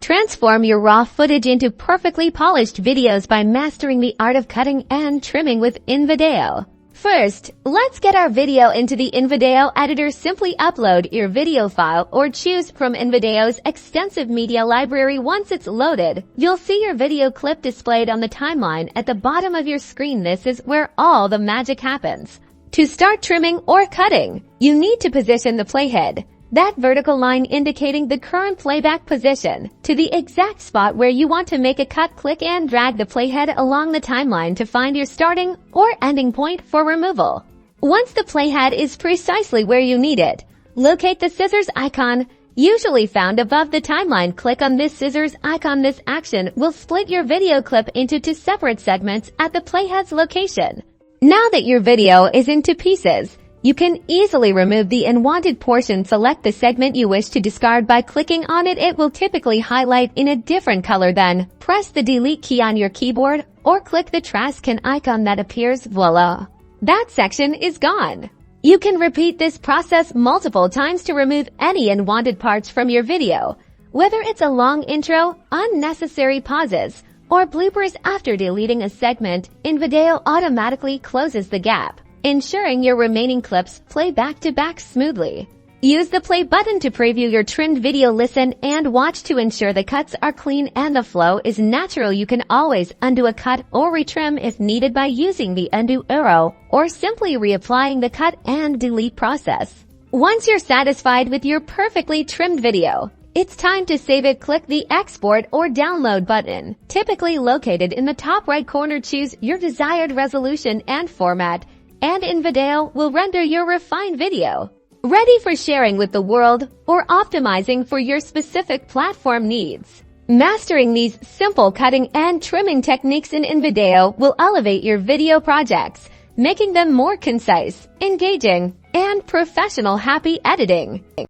Transform your raw footage into perfectly polished videos by mastering the art of cutting and trimming with InVideo. First, let's get our video into the InVideo editor. Simply upload your video file or choose from InVideo's extensive media library. Once it's loaded, you'll see your video clip displayed on the timeline at the bottom of your screen. This is where all the magic happens. To start trimming or cutting, you need to position the playhead, that vertical line indicating the current playback position, to the exact spot where you want to make a cut. Click and drag the playhead along the timeline to find your starting or ending point for removal. Once the playhead is precisely where you need it, locate the scissors icon, usually found above the timeline. Click on this scissors icon. This action will split your video clip into two separate segments at the playhead's location. Now that your video is in two pieces, you can easily remove the unwanted portion. Select the segment you wish to discard by clicking on it. It will typically highlight in a different color. Then, press the delete key on your keyboard or click the trash can icon that appears. Voila! That section is gone. You can repeat this process multiple times to remove any unwanted parts from your video. Whether it's a long intro, unnecessary pauses, or bloopers. After deleting a segment, InVideo automatically closes the gap, ensuring your remaining clips play back-to-back smoothly. Use the play button to preview your trimmed video. Listen and watch to ensure the cuts are clean and the flow is natural. You can always undo a cut or retrim if needed by using the undo arrow or simply reapplying the cut and delete process. Once you're satisfied with your perfectly trimmed video, it's time to save it. Click the export or download button, typically located in the top right corner. Choose your desired resolution and format, and InVideo will render your refined video, ready for sharing with the world or optimizing for your specific platform needs. Mastering these simple cutting and trimming techniques in InVideo will elevate your video projects, making them more concise, engaging, and professional. Happy editing!